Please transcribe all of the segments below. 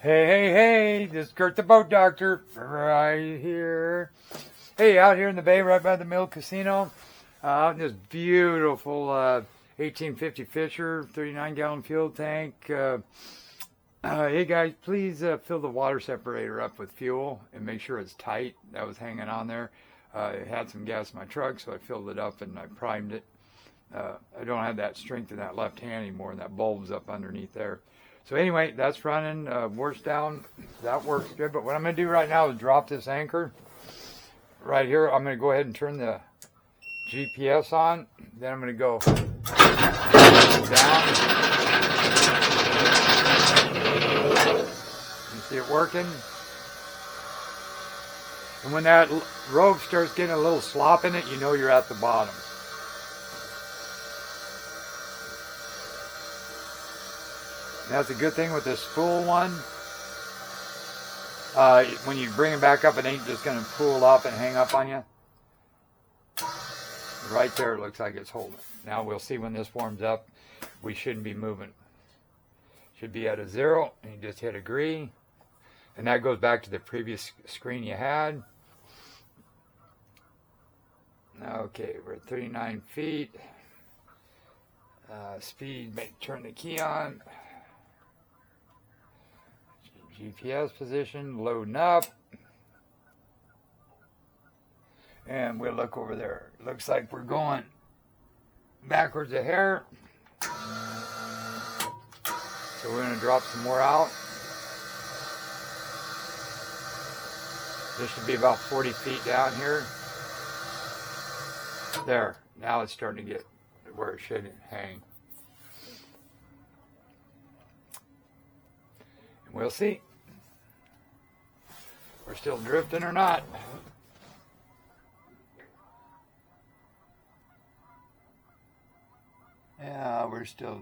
Hey, hey, hey, this is Kurt the Boat Doctor, right here. Hey, out here in the bay, right by the Mill Casino, out in this beautiful 1850 Fisher, 39-gallon fuel tank. Hey guys, please fill the water separator up with fuel and make sure it's tight. That was hanging on there. I had some gas in my truck, so I filled it up and I primed it. I don't have that strength in that left hand anymore, and that bulb's up underneath there. So anyway, that's running, works down, that works good. But what I'm going to do right now is drop this anchor right here. I'm going to go ahead and turn the GPS on. Then I'm going to go down. You see it working? And when that rope starts getting a little slop in it, you know you're at the bottom. That's a good thing with this spool one. When you bring it back up, it ain't just going to pull up and hang up on you. Right there, it looks like it's holding. Now we'll see when this warms up. We shouldn't be moving. Should be at a 0, and you just hit agree. And that goes back to the previous screen you had. Okay, we're at 39 feet. Speed, turn the key on. GPS position, loading up. And we'll look over there. Looks like we're going backwards a hair. So we're going to drop some more out. This should be about 40 feet down here. There. Now it's starting to get where it should hang. We'll see. We're still drifting or not. Yeah, we're still.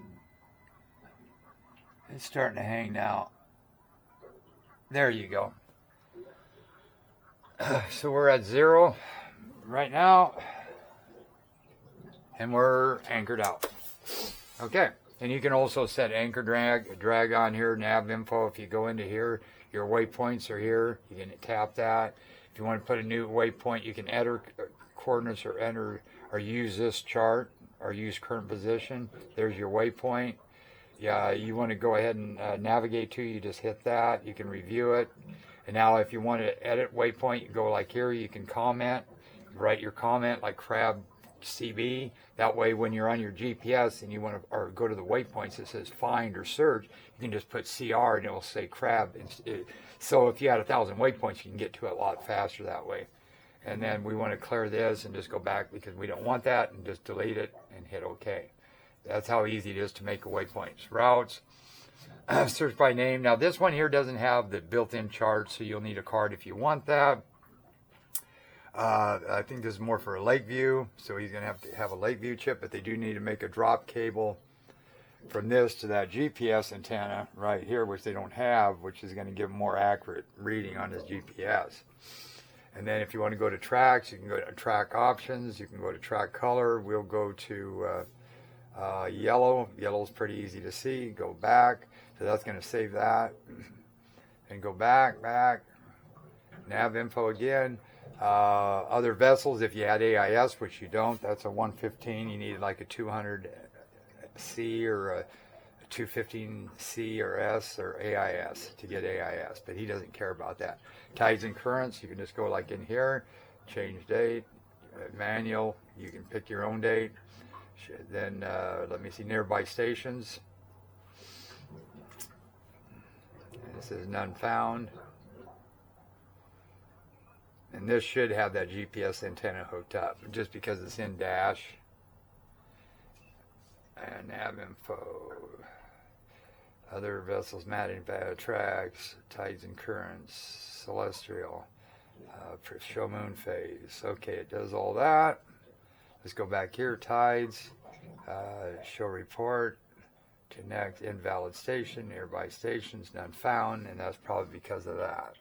It's starting to hang now. There you go. So we're at 0 right now. And we're anchored out. Okay. And you can also set anchor drag on here, nav info. If you go into here, your waypoints are here. You can tap that. If you want to put a new waypoint, you can enter coordinates or enter or use this chart or use current position. There's your waypoint. Yeah, you want to go ahead and navigate to, you just hit that. You can review it. And now if you want to edit waypoint, you go like here. You can comment, write your comment like crab CB. That way when you're on your GPS and you want to or go to the waypoints that says find or search, you can just put CR and it will say crab. So if you had 1,000 waypoints, you can get to it a lot faster that way. And then we want to clear this and just go back because we don't want that, and just delete it and hit OK. That's how easy it is to make a waypoint. Routes, search by name. Now this one here doesn't have the built-in chart, so you'll need a card if you want that. I think this is more for a lake view, so he's going to have a lake view chip, but they do need to make a drop cable from this to that GPS antenna right here, which they don't have, which is going to give more accurate reading on his GPS. And then if you want to go to tracks, you can go to track options, you can go to track color. We'll go to yellow. Yellow is pretty easy to see. Go back, so that's going to save that. And go back, nav info again. Other vessels, if you had AIS, which you don't, that's a 115. You need like a 200C or a 215C or S or AIS to get AIS, but he doesn't care about that. Tides and currents, you can just go like in here, change date, manual, you can pick your own date. Then let me see, nearby stations. This is none found. And this should have that GPS antenna hooked up, just because it's in dash. And nav info. Other vessels, matting, tracks, tides and currents, celestial, show moon phase. Okay, it does all that. Let's go back here, tides, show report, connect, invalid station, nearby stations, none found, and that's probably because of that.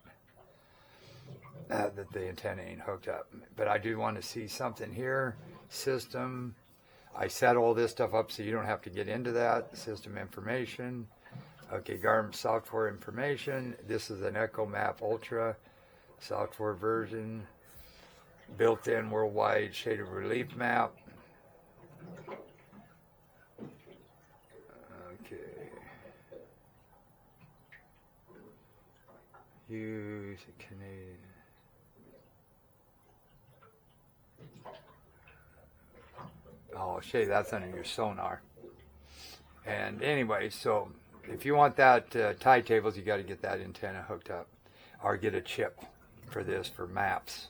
That the antenna ain't hooked up. But I do want to see something here. System. I set all this stuff up so you don't have to get into that. System information. Okay, Garmin software information. This is an Echo Map Ultra software version. Built-in worldwide shaded relief map. Okay. Use a Canadian. Oh, shit, that's under your Sonar. And anyway, so if you want that tie tables, you got to get that antenna hooked up, or get a chip for this for maps.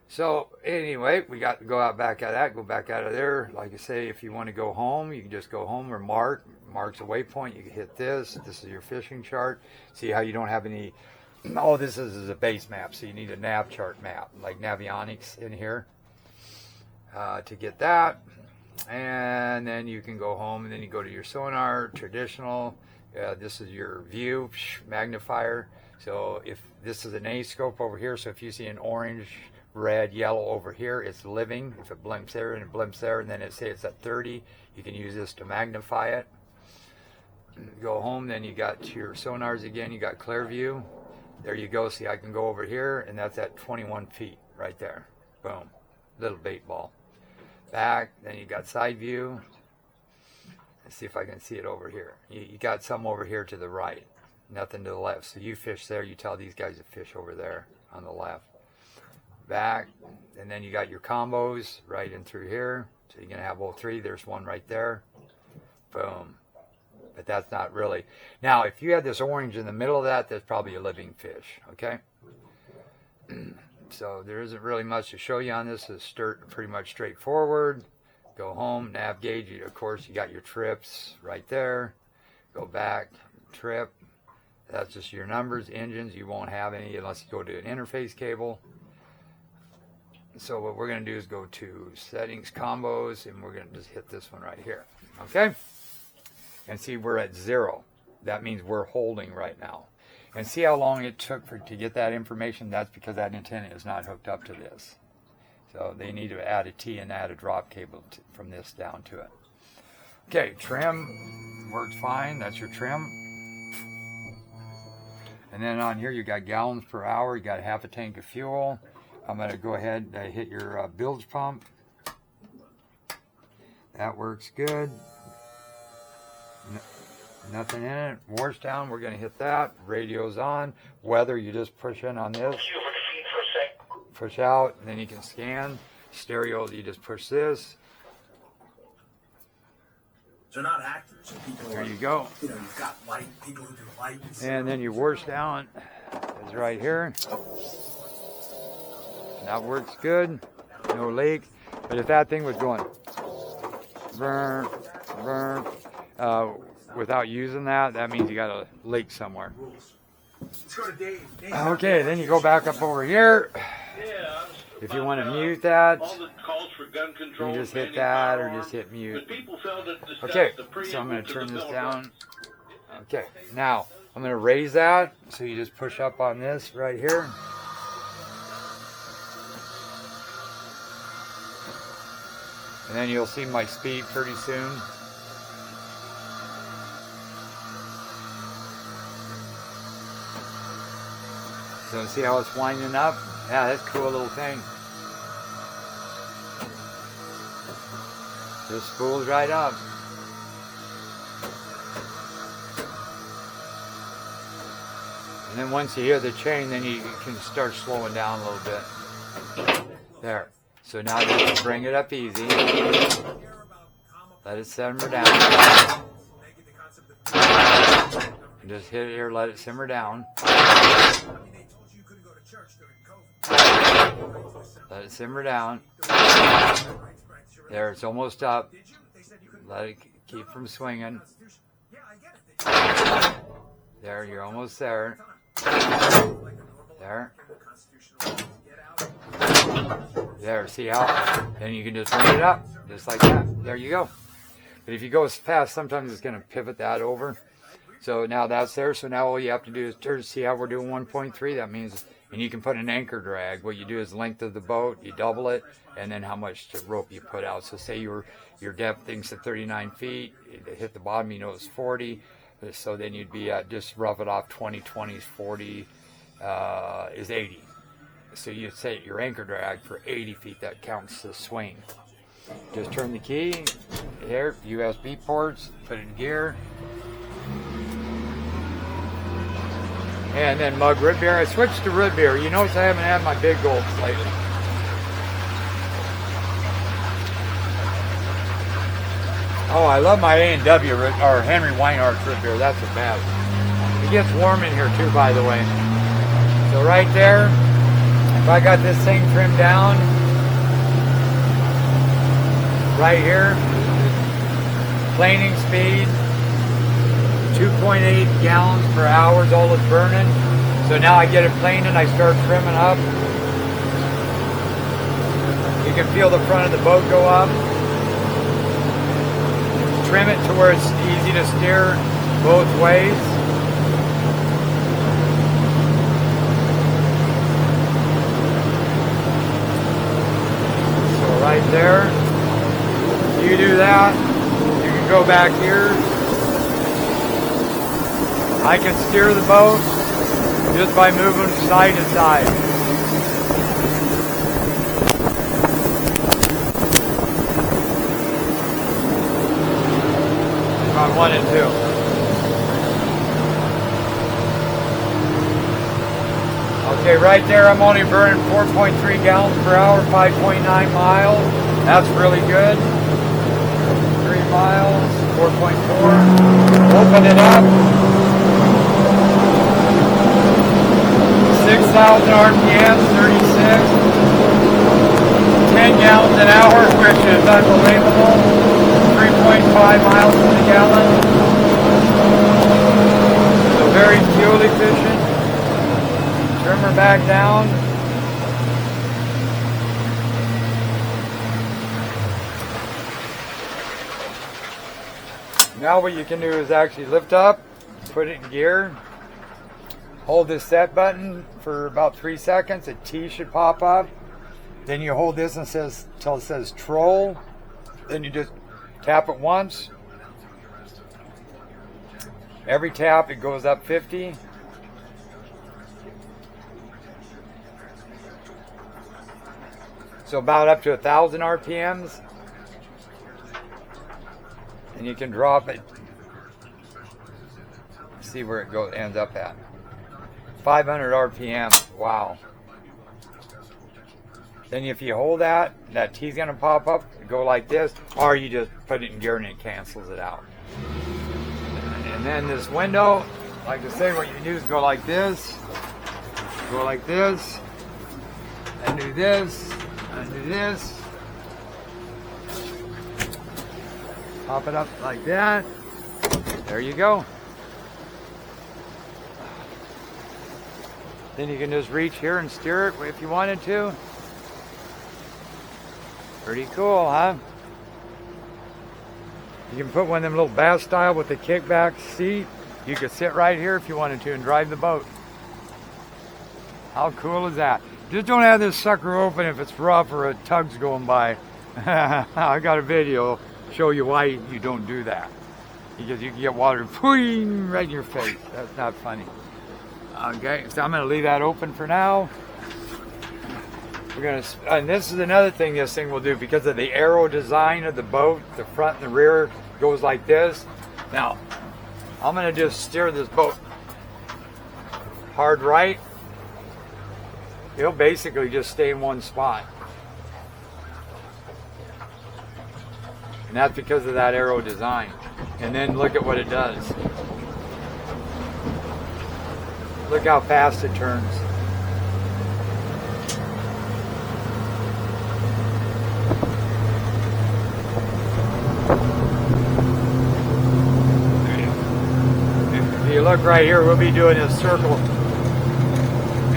So anyway, we got to go out back out of that, go back out of there. Like I say, if you want to go home, you can just go home or marks a waypoint. You can hit this. This is your fishing chart. See how you don't have any. Oh, this is a base map, so you need a nav chart map, like Navionics in here to get that. And then you can go home, and then you go to your Sonar, traditional. This is your view, magnifier. So if this is an A scope over here, so if you see an orange, red, yellow over here, it's living. If it blimps there and it blimps there, and then it says it's at 30, you can use this to magnify it. Go home, then you got your sonars again. You got clear view. There you go. See, I can go over here, and that's at 21 feet right there. Boom, little bait ball. Back, then you got side view. Let's see if I can see it over here. You got some over here to the right, nothing to the left. So you fish there, you tell these guys to fish over there on the left. Back, and then you got your combos right in through here. So you're gonna have all three. There's one right there. Boom. But that's not really. Now, if you had this orange in the middle of that, that's probably a living fish. Okay. So there isn't really much to show you on this. It's pretty much straightforward. Go home, nav gauge. Of course, you got your trips right there. Go back, trip. That's just your numbers. Engines, you won't have any unless you go to an interface cable. So what we're going to do is go to settings, combos, and we're going to just hit this one right here. Okay? And see, we're at 0. That means we're holding right now. And see how long it took to get that information? That's because that antenna is not hooked up to this. So they need to add a T and add a drop cable from this down to it. Okay, trim works fine. That's your trim. And then on here you got gallons per hour. You got half a tank of fuel. I'm going to go ahead and hit your bilge pump. That works good. Nothing in it. Wash down, we're going to hit that. Radio's on. Weather, you just push in on this. Push out, and then you can scan. Stereo, you just push this. They're not actors. People there you go. You know, you've got light, people who do lights. And then your wash down is right here. That works good. No leak. But if that thing was going burn, burn, without using that, that means you got a leak somewhere. Let's go to Dave. Okay, then you go back up over here. If you want to mute that, you just hit that or just hit mute. Okay, so I'm going to turn this down. Okay, now I'm going to raise that. So you just push up on this right here. And then you'll see my speed pretty soon. So see how it's winding up? Yeah, that's a cool little thing. Just spools right up. And then once you hear the chain, then you can start slowing down a little bit. There. So now you can bring it up easy. Let it simmer down. Just hit it here, let it simmer down. Let it simmer down. There, it's almost up. Let it keep from swinging. There, you're almost there. There. There, see how? Then you can just bring it up, just like that. There you go. But if you go fast, sometimes it's going to pivot that over. So now that's there. So now all you have to do is turn. See how we're doing 1.3? That means, and you can put an anchor drag. What you do is length of the boat, you double it, and then how much rope you put out. So say your depth thing's at 39 feet, you hit the bottom, you know it's 40. So then you'd be at, just rough it off, 20, 20 is 40, is 80. So you'd set your anchor drag for 80 feet. That counts the swing. Just turn the key, here, USB ports, put it in gear. And then mug root beer. I switched to root beer. You notice I haven't had my big gulps lately. Oh, I love my A&W or Henry Weinhardt's root beer. That's the best. It gets warm in here too, by the way. So right there, if I got this thing trimmed down, right here, planing speed, 2.8 gallons per hour is all it's burning. So now I get it planed and I start trimming up. You can feel the front of the boat go up. Trim it to where it's easy to steer both ways. So right there, you do that, you can go back here. I can steer the boat just by moving side to side. On 1 and 2. Okay, right there I'm only burning 4.3 gallons per hour, 5.9 miles. That's really good. 3 miles, 4.4. Open it up. 6,000 RPM, 36. 10 gallons an hour, which is unbelievable. 3.5 miles to the gallon. So very fuel efficient. Trim her back down. Now what you can do is actually lift up, put it in gear, hold this set button for about 3 seconds, a T should pop up. Then you hold this and says till it says troll. Then you just tap it once. Every tap it goes up 50. So about up to 1,000 RPMs. And you can drop it. See where it goes, ends up at. 500 RPM. Wow. Then if you hold that T's gonna pop up, go like this, or you just put it in gear and it cancels it out. And then this window, like I say, what you do is go like this, and do this, and do this. Pop it up like that. There you go. Then you can just reach here and steer it if you wanted to. Pretty cool, huh? You can put one of them little bass style with the kickback seat. You could sit right here if you wanted to and drive the boat. How cool is that? Just don't have this sucker open if it's rough or a tug's going by. I got a video show you why you don't do that. Because you can get water right in your face. That's not funny. Okay, so I'm going to leave that open for now. We're gonna, and this is another thing this thing will do because of the aero design of the boat. The front and the rear goes like this. Now, I'm gonna just steer this boat hard right. It'll basically just stay in one spot, and that's because of that aero design. And then look at what it does. Look how fast it turns. If you look right here, we'll be doing a circle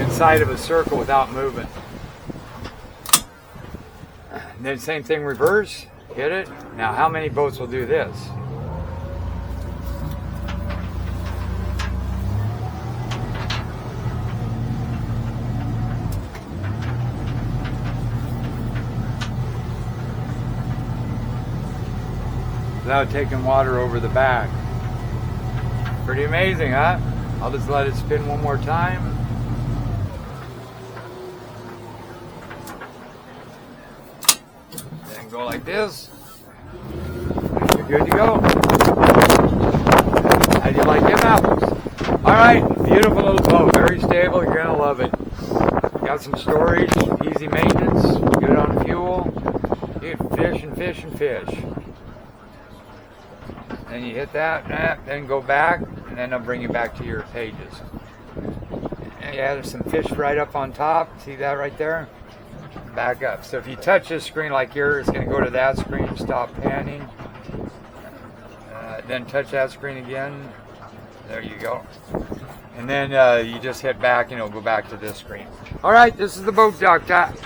inside of a circle without moving. And then same thing reverse, hit it. Now how many boats will do this? Without taking water over the back. Pretty amazing, huh? I'll just let it spin one more time. Then go like this. You're good to go. How do you like them apples? Alright, beautiful little boat. Very stable. You're going to love it. Got some storage, easy maintenance, good on fuel. You can fish and fish and fish. Then you hit that, then go back, and then I'll bring you back to your pages. And yeah, there's some fish right up on top. See that right there? Back up. So if you touch this screen like here, it's going to go to that screen, stop panning. Then touch that screen again. There you go. And then you just hit back and it'll go back to this screen. All right, this is the boat doctor out.